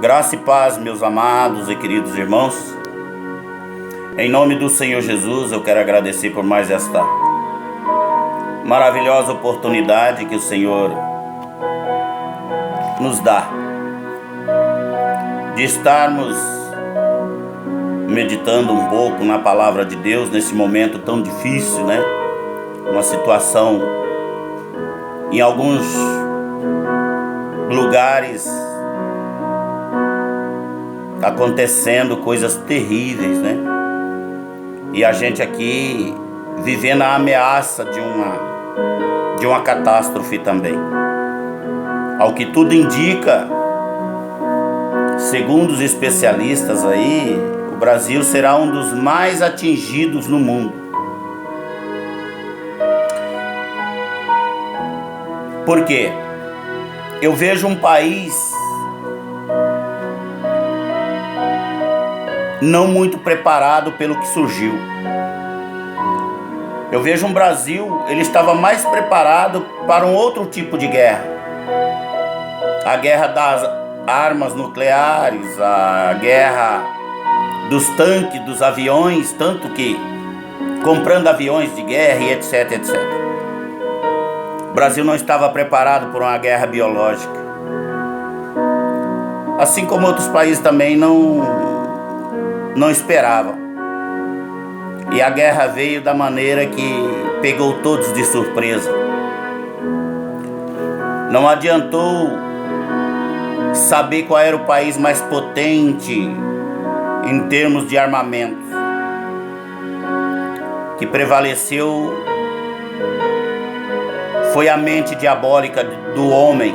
Graça e paz, meus amados e queridos irmãos. Em nome do Senhor Jesus, eu quero agradecer por mais esta maravilhosa oportunidade que o Senhor nos dá de estarmos meditando um pouco na palavra de Deus nesse momento tão difícil, né? Uma situação em alguns lugares acontecendo coisas terríveis, né? E a gente aqui vivendo a ameaça de uma catástrofe também. Ao que tudo indica, segundo os especialistas aí, o Brasil será um dos mais atingidos no mundo. Por quê? Eu vejo um país não muito preparado pelo que surgiu. Eu vejo um Brasil, ele estava mais preparado para um outro tipo de guerra. A guerra das armas nucleares, a guerra dos tanques, dos aviões, tanto que comprando aviões de guerra e etc, etc. O Brasil não estava preparado por uma guerra biológica. Assim como outros países também não esperavam. E a guerra veio da maneira que pegou todos de surpresa. Não adiantou saber qual era o país mais potente em termos de armamento. Que prevaleceu foi a mente diabólica do homem.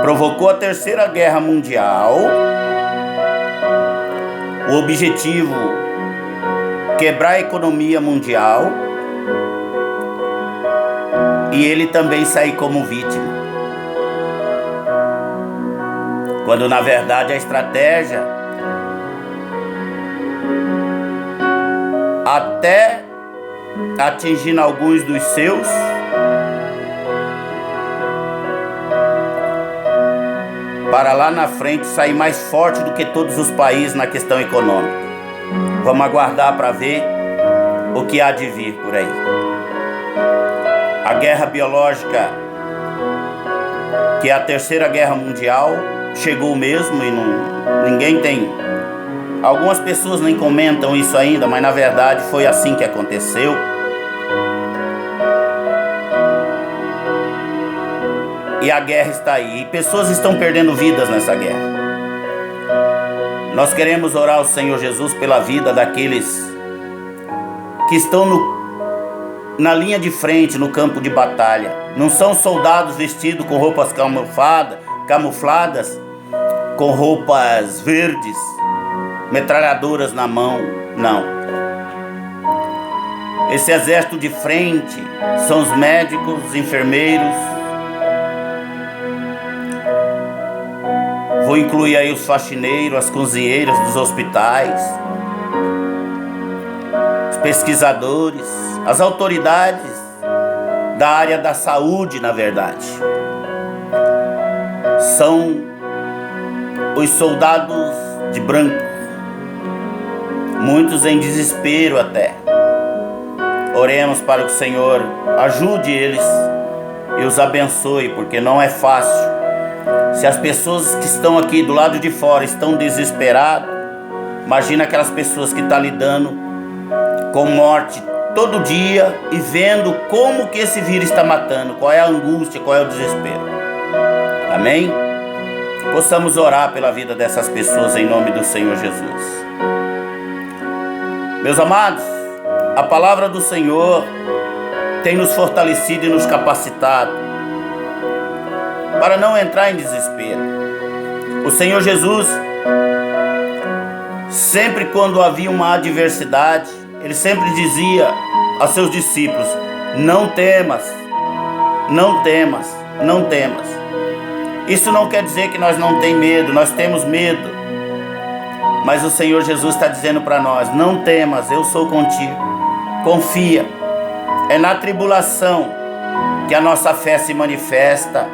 Provocou a Terceira Guerra Mundial. O objetivo, quebrar a economia mundial, e ele também sair como vítima. Quando na verdade a estratégia, até atingindo alguns dos seus, para lá na frente sair mais forte do que todos os países na questão econômica. Vamos aguardar para ver o que há de vir por aí. A guerra biológica, que é a Terceira Guerra Mundial, chegou mesmo e ninguém tem... Algumas pessoas nem comentam isso ainda, mas na verdade foi assim que aconteceu. E a guerra está aí, e pessoas estão perdendo vidas nessa guerra. Nós queremos orar ao Senhor Jesus pela vida daqueles que estão na linha de frente, no campo de batalha. Não são soldados vestidos com roupas camufladas, com roupas verdes, metralhadoras na mão, não. Esse exército de frente são os médicos, os enfermeiros. Vou incluir aí os faxineiros, as cozinheiras dos hospitais, os pesquisadores, as autoridades da área da saúde, na verdade. São os soldados de branco, muitos em desespero até. Oremos para que o Senhor ajude eles e os abençoe, porque não é fácil. Se as pessoas que estão aqui do lado de fora estão desesperadas, imagina aquelas pessoas que estão lidando com morte todo dia e vendo como que esse vírus está matando, qual é a angústia, qual é o desespero. Amém? Possamos orar pela vida dessas pessoas em nome do Senhor Jesus. Meus amados, a palavra do Senhor tem nos fortalecido e nos capacitado para não entrar em desespero. O Senhor Jesus, sempre quando havia uma adversidade, Ele sempre dizia aos seus discípulos: não temas, não temas, não temas. Isso não quer dizer que nós não temos medo, nós temos medo. Mas o Senhor Jesus está dizendo para nós: não temas, eu sou contigo. Confia. É na tribulação que a nossa fé se manifesta,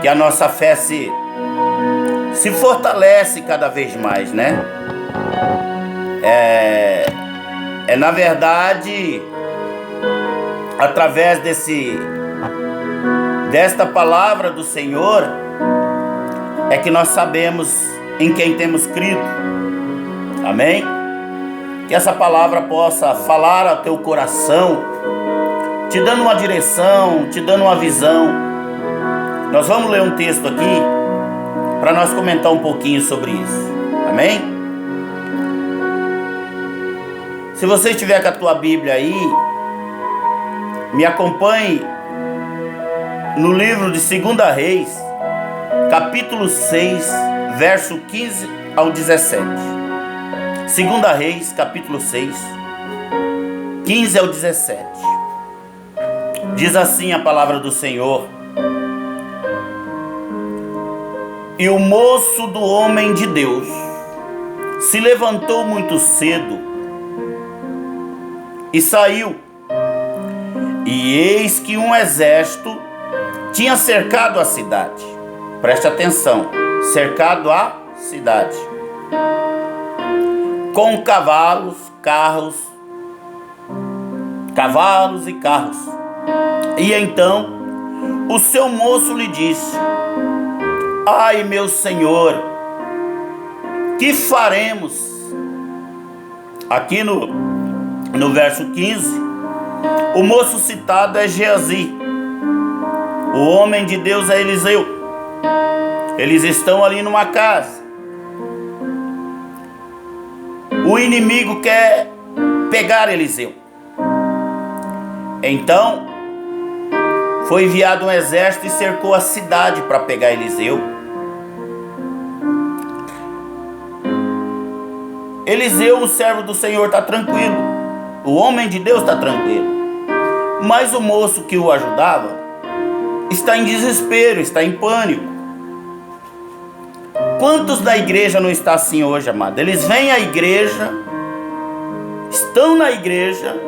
que a nossa fé se se fortalece cada vez mais, né? Na verdade, através desta palavra do Senhor, é que nós sabemos em quem temos crido. Amém? Que essa palavra possa falar ao teu coração, te dando uma direção, te dando uma visão. Nós vamos ler um texto aqui para nós comentar um pouquinho sobre isso. Amém? Se você estiver com a tua Bíblia aí, me acompanhe no livro de 2 Reis, capítulo 6, verso 15 ao 17. 2 Reis, capítulo 6, 15 ao 17. Diz assim a palavra do Senhor: E o moço do homem de Deus se levantou muito cedo e saiu, e eis que um exército tinha cercado a cidade. Preste atenção, cercado a cidade, com cavalos e carros. E então o seu moço lhe disse: Ai, meu senhor, que faremos? Aqui no verso 15, o moço citado é Geazi. O homem de Deus é Eliseu. Eles estão ali numa casa. O inimigo quer pegar Eliseu. Então foi enviado um exército e cercou a cidade para pegar Eliseu. Eliseu, o servo do Senhor, está tranquilo. O homem de Deus está tranquilo. Mas o moço que o ajudava está em desespero, está em pânico. Quantos da igreja não está assim hoje, amado? Eles vêm à igreja, estão na igreja,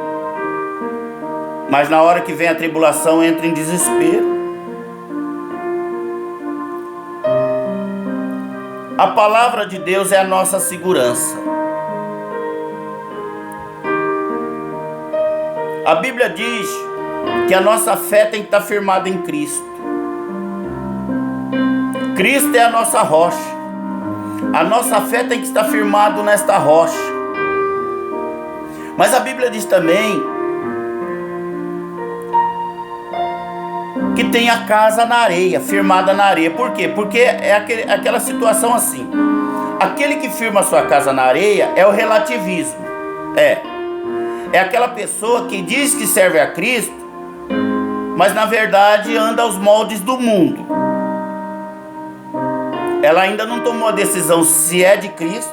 mas na hora que vem a tribulação entra em desespero. A palavra de Deus é a nossa segurança. A Bíblia diz que a nossa fé tem que estar firmada em Cristo. Cristo é a nossa rocha. A nossa fé tem que estar firmada nesta rocha. Mas a Bíblia diz também que tem a casa na areia, firmada na areia. Por quê? Porque é aquela situação assim. Aquele que firma a sua casa na areia é o relativismo. É aquela pessoa que diz que serve a Cristo, mas na verdade anda aos moldes do mundo. Ela ainda não tomou a decisão se é de Cristo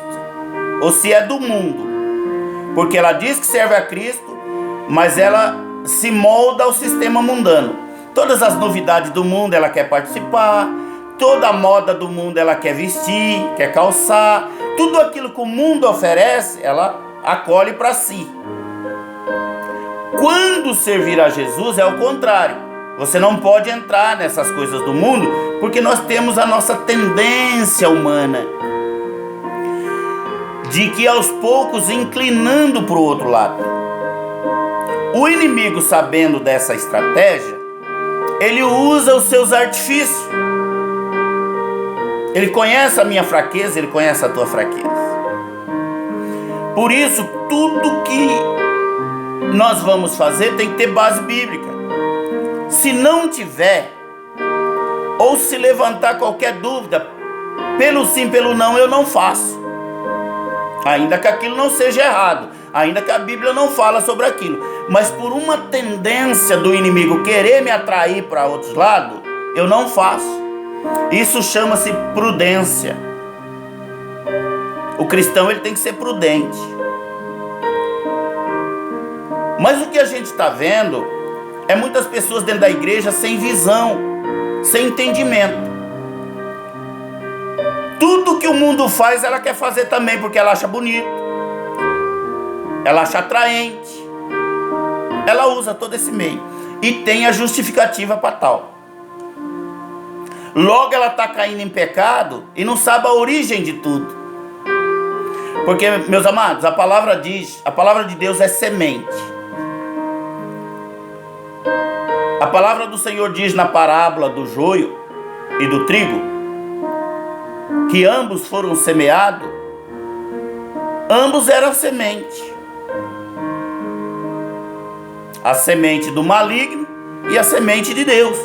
ou se é do mundo. Porque ela diz que serve a Cristo, mas ela se molda ao sistema mundano. Todas as novidades do mundo ela quer participar, toda a moda do mundo ela quer vestir, quer calçar. Tudo aquilo que o mundo oferece, ela acolhe para si. Quando servir a Jesus é o contrário. Você não pode entrar nessas coisas do mundo, porque nós temos a nossa tendência humana de que aos poucos inclinando para o outro lado. O inimigo, sabendo dessa estratégia, ele usa os seus artifícios. Ele conhece a minha fraqueza, ele conhece a tua fraqueza. Por isso, tudo que nós vamos fazer tem que ter base bíblica. Se não tiver, ou se levantar qualquer dúvida, pelo sim, pelo não, eu não faço. Ainda que aquilo não seja errado, ainda que a Bíblia não fala sobre aquilo, mas por uma tendência do inimigo querer me atrair para outros lados, eu não faço. Isso chama-se prudência. O cristão, ele tem que ser prudente. Mas o que a gente está vendo é muitas pessoas dentro da igreja sem visão, sem entendimento. Tudo que o mundo faz, ela quer fazer também, porque ela acha bonito, ela acha atraente, ela usa todo esse meio e tem a justificativa para tal. Logo ela está caindo em pecado e não sabe a origem de tudo. Porque, meus amados, a palavra de Deus é semente. A palavra do Senhor diz na parábola do joio e do trigo, que ambos foram semeados, ambos eram semente. A semente do maligno e a semente de Deus.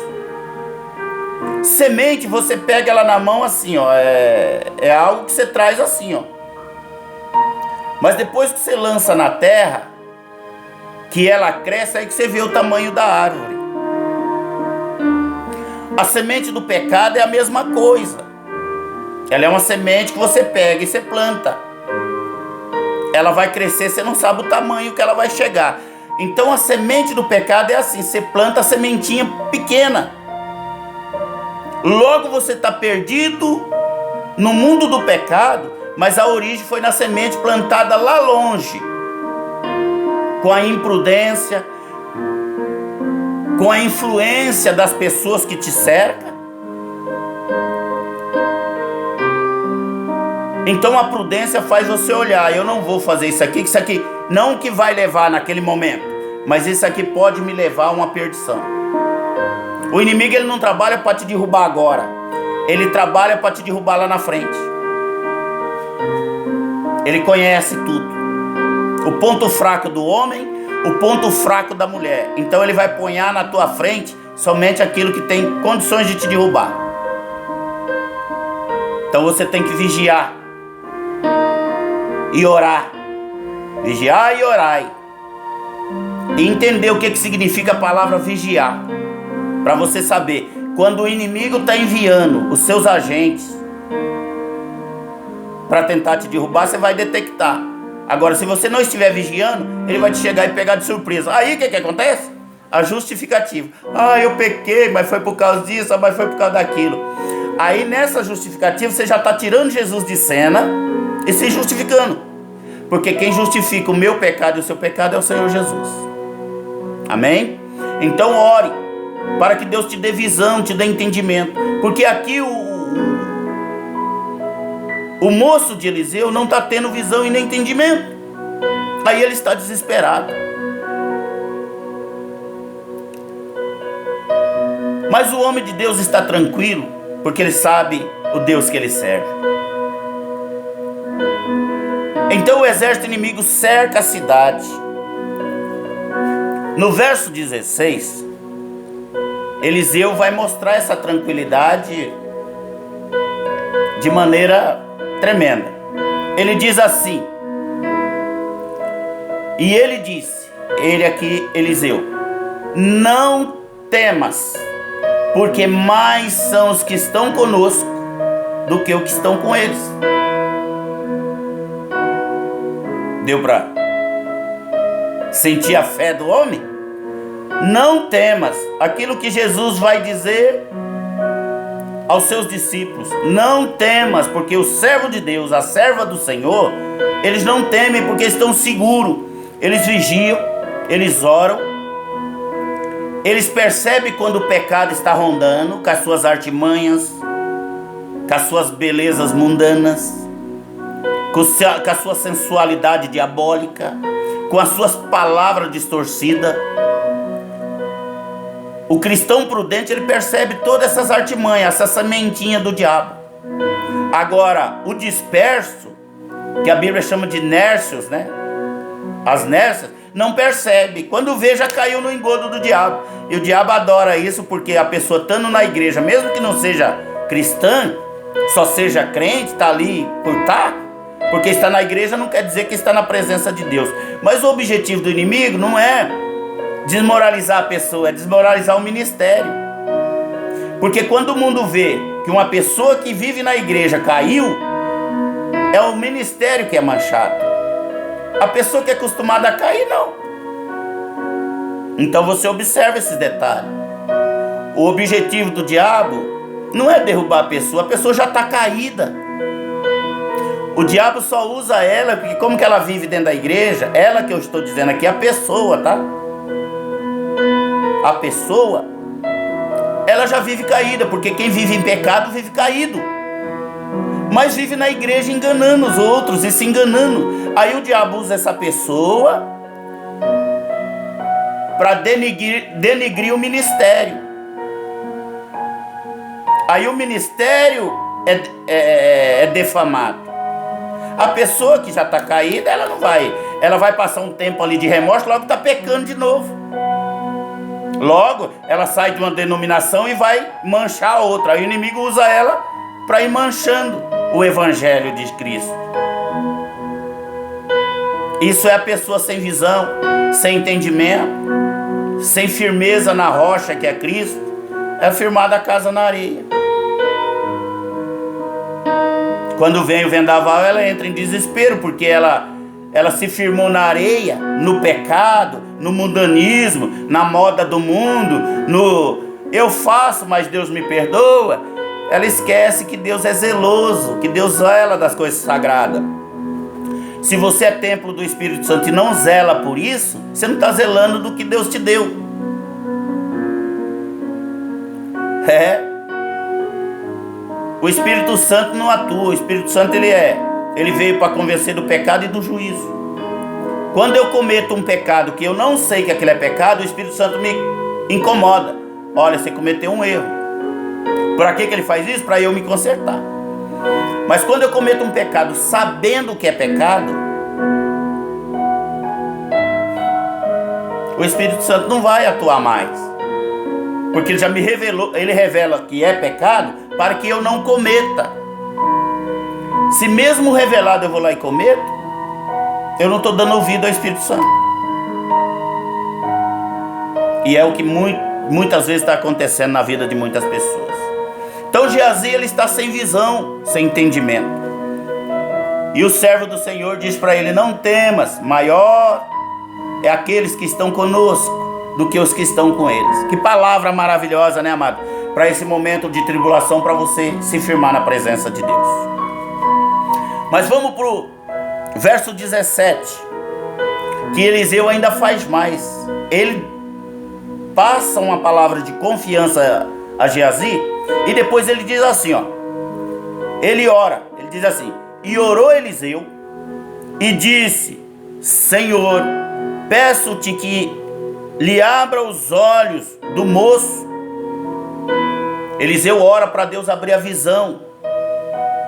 Semente, você pega ela na mão assim, ó, é algo que você traz assim, ó. Mas depois que você lança na terra, que ela cresce, aí que você vê o tamanho da árvore. A semente do pecado é a mesma coisa. Ela é uma semente que você pega e você planta. Ela vai crescer, você não sabe o tamanho que ela vai chegar. Então a semente do pecado é assim, você planta a sementinha pequena. Logo você está perdido no mundo do pecado, mas a origem foi na semente plantada lá longe, com a imprudência, com a influência das pessoas que te cercam. Então a prudência faz você olhar, eu não vou fazer isso aqui não que vai levar naquele momento, mas isso aqui pode me levar a uma perdição. O inimigo, ele não trabalha para te derrubar agora, ele trabalha para te derrubar lá na frente. Ele conhece tudo, o ponto fraco do homem, o ponto fraco da mulher. Então ele vai pôr na tua frente somente aquilo que tem condições de te derrubar. Então você tem que vigiar e orar. Vigiar e orai. E entender o que significa a palavra vigiar. Para você saber, quando o inimigo está enviando os seus agentes para tentar te derrubar, você vai detectar. Agora, se você não estiver vigiando, ele vai te chegar e pegar de surpresa. Aí o que acontece? A justificativa. Eu pequei, mas foi por causa disso, mas foi por causa daquilo. Aí nessa justificativa você já está tirando Jesus de cena e se justificando. Porque quem justifica o meu pecado e o seu pecado é o Senhor Jesus. Amém? Então ore para que Deus te dê visão, te dê entendimento. Porque aqui o moço de Eliseu não está tendo visão e nem entendimento. Aí ele está desesperado. Mas o homem de Deus está tranquilo, porque ele sabe o Deus que ele serve. Então o exército inimigo cerca a cidade. No verso 16, Eliseu vai mostrar essa tranquilidade de maneira tremenda. Ele diz assim: e ele disse, ele aqui, Eliseu, não temas, porque mais são os que estão conosco do que os que estão com eles. Deu para sentir a fé do homem? Não temas. Aquilo que Jesus vai dizer aos seus discípulos: não temas, porque o servo de Deus, a serva do Senhor, eles não temem porque estão seguros. Eles vigiam, eles oram, eles percebem quando o pecado está rondando, com as suas artimanhas, com as suas belezas mundanas, com a sua sensualidade diabólica, com as suas palavras distorcidas. O cristão prudente, ele percebe todas essas artimanhas, essa sementinha do diabo. Agora, o disperso, que a Bíblia chama de nércios, né? As nércias, não percebe. Quando vê, já caiu no engodo do diabo. E o diabo adora isso, porque a pessoa estando na igreja, mesmo que não seja cristã, só seja crente, está ali por estar, porque está na igreja não quer dizer que está na presença de Deus. Mas o objetivo do inimigo não é desmoralizar a pessoa, é desmoralizar o ministério. Porque quando o mundo vê que uma pessoa que vive na igreja caiu, é o ministério que é manchado. A pessoa que é acostumada a cair, não. Então você observa esses detalhes. O objetivo do diabo não é derrubar a pessoa já está caída. O diabo só usa ela, porque como que ela vive dentro da igreja, ela que eu estou dizendo aqui, a pessoa, tá? A pessoa, ela já vive caída, porque quem vive em pecado vive caído. Mas vive na igreja enganando os outros e se enganando. Aí o diabo usa essa pessoa para denegrir o ministério. Aí o ministério é defamado. A pessoa que já está caída, ela vai passar um tempo ali de remorso, logo está pecando de novo. Logo, ela sai de uma denominação e vai manchar a outra. Aí o inimigo usa ela para ir manchando o evangelho de Cristo. Isso é a pessoa sem visão, sem entendimento, sem firmeza na rocha que é Cristo. É firmada a casa na areia. Quando vem o vendaval, ela entra em desespero, porque ela se firmou na areia, no pecado, no mundanismo, na moda do mundo, no eu faço, mas Deus me perdoa. Ela esquece que Deus é zeloso, que Deus zela das coisas sagradas. Se você é templo do Espírito Santo e não zela por isso, você não está zelando do que Deus te deu. O Espírito Santo não atua. O Espírito Santo ele veio para convencer do pecado e do juízo. Quando eu cometo um pecado que eu não sei que aquilo é pecado, o Espírito Santo me incomoda. Olha, você cometeu um erro. Para que ele faz isso? Para eu me consertar. Mas quando eu cometo um pecado sabendo que é pecado, o Espírito Santo não vai atuar mais. Porque ele já me revelou, ele revela que é pecado para que eu não cometa. Se mesmo revelado eu vou lá e cometo, eu não estou dando ouvido ao Espírito Santo. E é o que muitas vezes está acontecendo na vida de muitas pessoas. Então Geazi, ele está sem visão, sem entendimento. E o servo do Senhor diz para ele: não temas, maior é aqueles que estão conosco do que os que estão com eles. Que palavra maravilhosa, né, amado? Para esse momento de tribulação, para você se firmar na presença de Deus. Mas vamos para o verso 17, que Eliseu ainda faz mais. Ele passa uma palavra de confiança a Geazi, e depois ele diz assim, ó. Ele ora, ele diz assim: e orou Eliseu, e disse: Senhor, peço-te que lhe abra os olhos do moço. Eliseu ora para Deus abrir a visão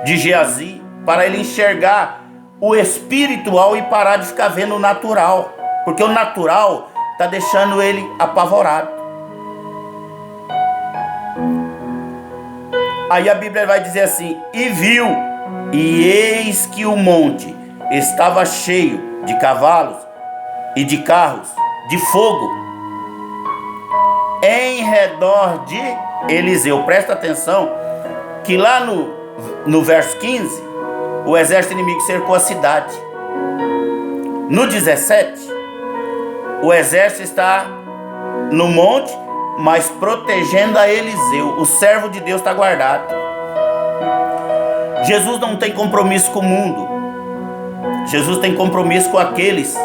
de Geazi, para ele enxergar o espiritual e parar de ficar vendo o natural, porque o natural está deixando ele apavorado. Aí a Bíblia vai dizer assim: e viu, e eis que o monte estava cheio de cavalos e de carros de fogo em redor de Eliseu. Presta atenção que lá no verso 15, o exército inimigo cercou a cidade. No 17, o exército está no monte, mas protegendo a Eliseu. O servo de Deus está guardado. Jesus não tem compromisso com o mundo. Jesus tem compromisso com aqueles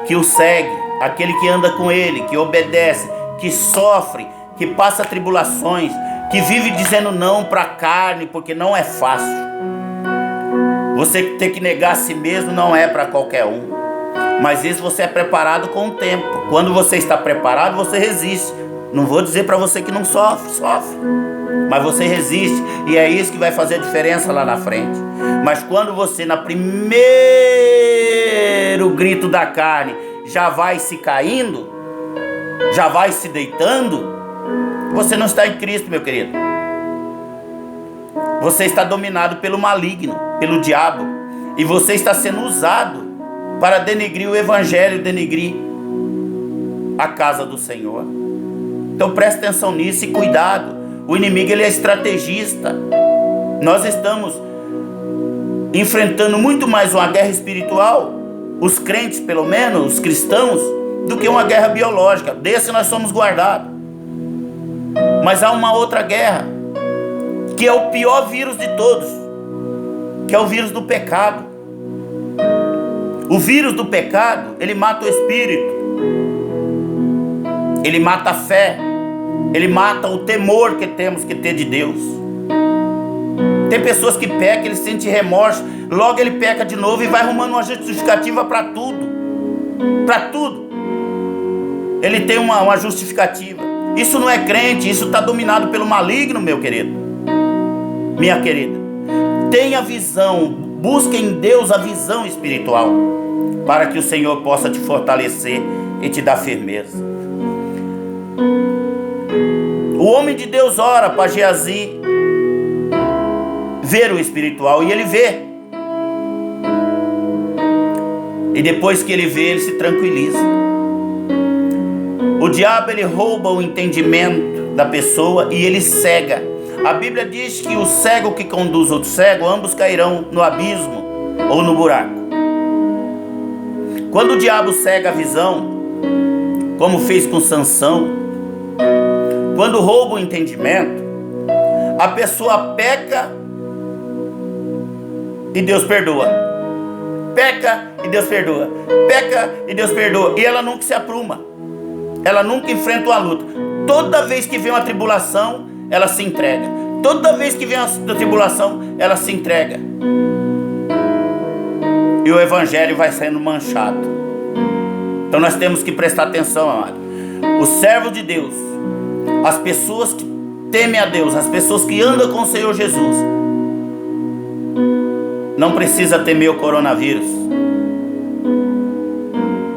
que o seguem, aquele que anda com ele, que obedece, que sofre, que passa tribulações, que vive dizendo não para a carne, porque não é fácil. Você ter que negar a si mesmo não é para qualquer um. Mas isso você é preparado com o tempo. Quando você está preparado, você resiste. Não vou dizer para você que não sofre, mas você resiste, e é isso que vai fazer a diferença lá na frente. Mas quando você, na primeiro grito da carne, já vai se caindo, já vai se deitando, você não está em Cristo, meu querido. Você está dominado pelo maligno, pelo diabo, e você está sendo usado para denegrir o evangelho, denegrir a casa do Senhor. Então preste atenção nisso e cuidado. O inimigo, ele é estrategista. Nós estamos enfrentando muito mais uma guerra espiritual, os crentes pelo menos, os cristãos, do que uma guerra biológica. Desse nós somos guardados. Mas há uma outra guerra, que é o pior vírus de todos, que é o vírus do pecado. O vírus do pecado, ele mata o espírito, ele mata a fé, Ele mata o temor que temos que ter de Deus. Tem pessoas que pecam, ele sente remorso, logo ele peca de novo e vai arrumando uma justificativa para tudo. Para tudo. Ele tem uma justificativa. Isso não é crente, isso está dominado pelo maligno, meu querido. Minha querida. Tenha visão, busque em Deus a visão espiritual, para que o Senhor possa te fortalecer e te dar firmeza. O homem de Deus ora para Geazi ver o espiritual, e ele vê. E depois que ele vê, ele se tranquiliza. O diabo, ele rouba o entendimento da pessoa e ele cega. A Bíblia diz que o cego que conduz outro cego, ambos cairão no abismo ou no buraco. Quando o diabo cega a visão, como fez com Sansão, quando rouba o entendimento, a pessoa peca e Deus perdoa. Peca e Deus perdoa. Peca e Deus perdoa. E ela nunca se apruma. Ela nunca enfrenta uma luta. Toda vez que vem uma tribulação, ela se entrega. Toda vez que vem uma tribulação, ela se entrega. E o evangelho vai sendo manchado. Então nós temos que prestar atenção, amado. O servo de Deus, as pessoas que temem a Deus, as pessoas que andam com o Senhor Jesus, não precisa temer o coronavírus.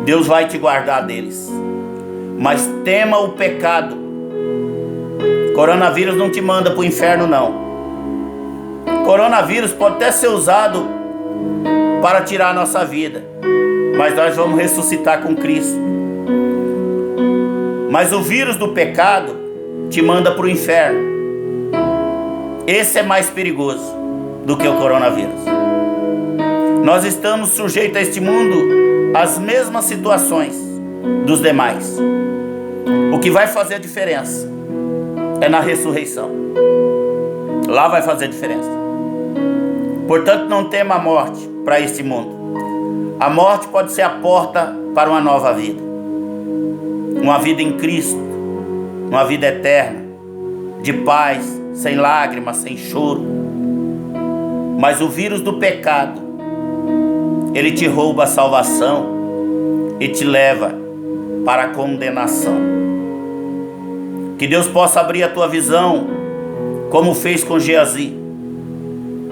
Deus vai te guardar deles. Mas tema o pecado. Coronavírus não te manda para o inferno, não. Coronavírus pode até ser usado para tirar a nossa vida, mas nós vamos ressuscitar com Cristo. Mas o vírus do pecado te manda para o inferno. Esse é mais perigoso do que o coronavírus. Nós estamos sujeitos a este mundo às mesmas situações dos demais. O que vai fazer a diferença é na ressurreição. Lá vai fazer a diferença. Portanto, não tema a morte para este mundo. A morte pode ser a porta para uma nova vida. Uma vida em Cristo. Uma vida eterna. De paz, sem lágrimas, sem choro. Mas o vírus do pecado, ele te rouba a salvação e te leva para a condenação. Que Deus possa abrir a tua visão, como fez com Geazi.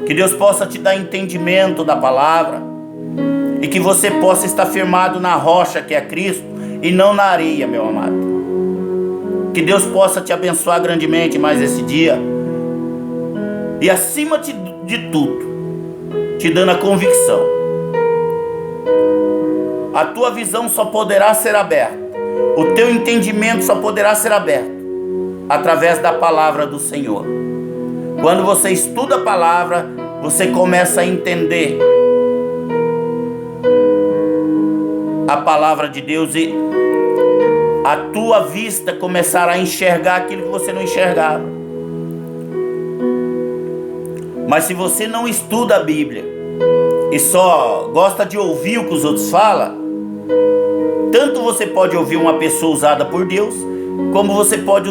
Que Deus possa te dar entendimento da palavra, e que você possa estar firmado na rocha que é Cristo e não na areia, meu amado. Que Deus possa te abençoar grandemente mais esse dia, e acima de tudo, te dando a convicção. A tua visão só poderá ser aberta, o teu entendimento só poderá ser aberto através da palavra do Senhor. Quando você estuda a palavra, você começa a entender a palavra de Deus, e a tua vista começará a enxergar aquilo que você não enxergava. Mas se você não estuda a Bíblia e só gosta de ouvir o que os outros falam, tanto você pode ouvir uma pessoa usada por Deus, como você pode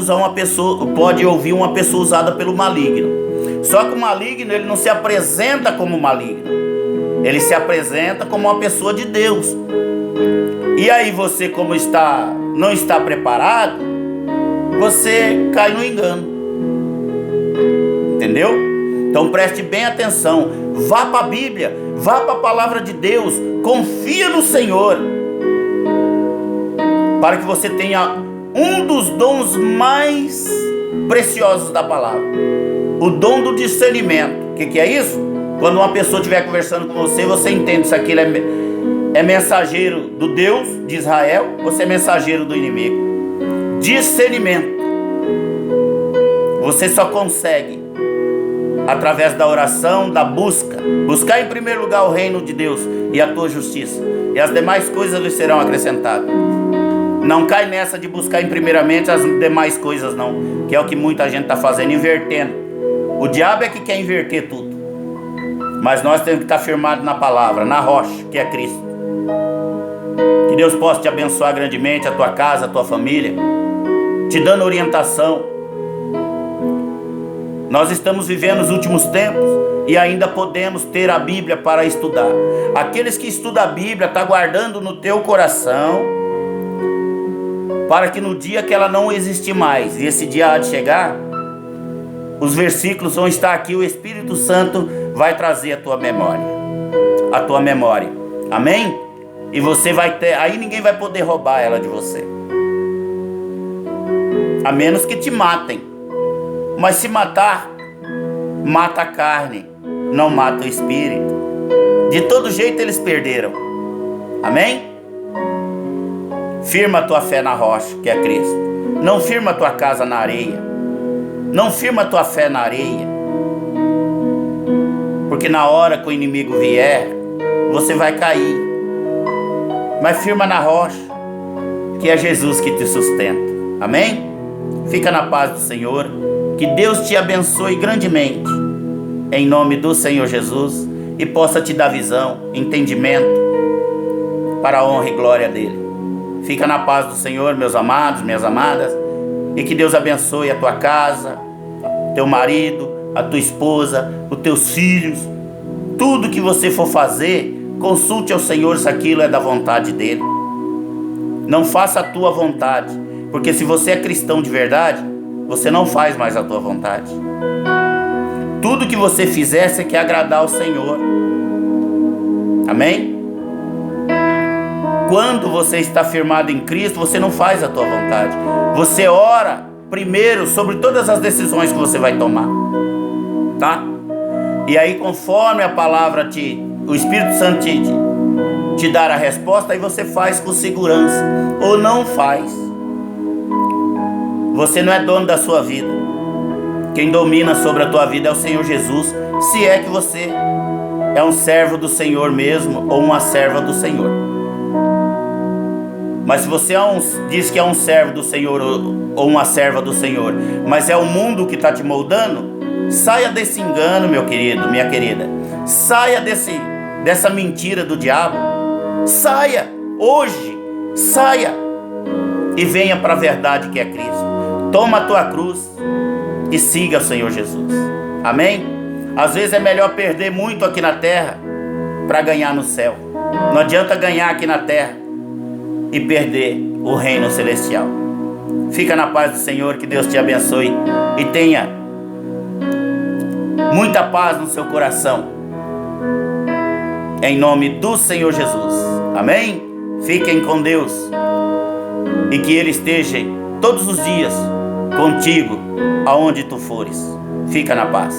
ouvir uma pessoa usada pelo maligno. Só que o maligno, ele não se apresenta como maligno, ele se apresenta como uma pessoa de Deus. E aí você, como não está preparado, você cai no engano. Entendeu? Então preste bem atenção. Vá para a Bíblia, vá para a palavra de Deus, confia no Senhor, para que você tenha um dos dons mais preciosos da palavra, o dom do discernimento. O que é isso? Quando uma pessoa estiver conversando com você, você entende se aquilo é mensageiro do Deus de Israel, ou se é mensageiro do inimigo. Discernimento você só consegue através da oração, da busca. Buscar em primeiro lugar o reino de Deus e a tua justiça, e as demais coisas lhe serão acrescentadas. Não cai nessa de buscar em primeiramente as demais coisas, não, que é o que muita gente está fazendo, invertendo. O diabo é que quer inverter tudo, mas nós temos que estar firmados na palavra, na rocha que é Cristo. Que Deus possa te abençoar grandemente, a tua casa, a tua família. te dando orientação. Nós estamos vivendo os últimos tempos e ainda podemos ter a Bíblia para estudar. Aqueles que estudam a Bíblia, está guardando no teu coração, para que no dia que ela não existir mais, e esse dia há de chegar, os versículos vão estar aqui, o Espírito Santo vai trazer a tua memória, amém? E você vai ter, aí ninguém vai poder roubar ela de você, a menos que te matem. Mas se matar, mata a carne, não mata o espírito. De todo jeito eles perderam, amém? Firma a tua fé na rocha, que é Cristo. Não firma a tua casa na areia. Não firma a tua fé na areia. Porque na hora que o inimigo vier, você vai cair. Mas firma na rocha, que é Jesus que te sustenta. Amém? Fica na paz do Senhor. Que Deus te abençoe grandemente. Em nome do Senhor Jesus. E possa te dar visão, entendimento, para a honra e glória dele. Fica na paz do Senhor, meus amados, minhas amadas. E que Deus abençoe a tua casa, teu marido, a tua esposa, os teus filhos. Tudo que você for fazer, consulte ao Senhor se aquilo é da vontade dele. Não faça a tua vontade, porque se você é cristão de verdade, você não faz mais a tua vontade. Tudo que você fizer, você quer agradar ao Senhor. Amém? Quando você está firmado em Cristo, você não faz a tua vontade. Você ora primeiro sobre todas as decisões que você vai tomar, tá? E aí, conforme a palavra o Espírito Santo te dar a resposta, aí você faz com segurança ou não faz. Você não é dono da sua vida. Quem domina sobre a tua vida é o Senhor Jesus, se é que você é um servo do Senhor mesmo ou uma serva do Senhor. Mas se você diz que é um servo do Senhor ou uma serva do Senhor, mas é o mundo que está te moldando, saia desse engano, meu querido, minha querida. Saia dessa mentira do diabo. Saia hoje, saia e venha para a verdade que é Cristo. Toma a tua cruz e siga o Senhor Jesus. Amém? Às vezes é melhor perder muito aqui na terra para ganhar no céu. Não adianta ganhar aqui na terra e perder o reino celestial. Fica na paz do Senhor, que Deus te abençoe e tenha muita paz no seu coração, em nome do Senhor Jesus. Amém? Fiquem com Deus e que Ele esteja todos os dias contigo aonde tu fores. Fica na paz.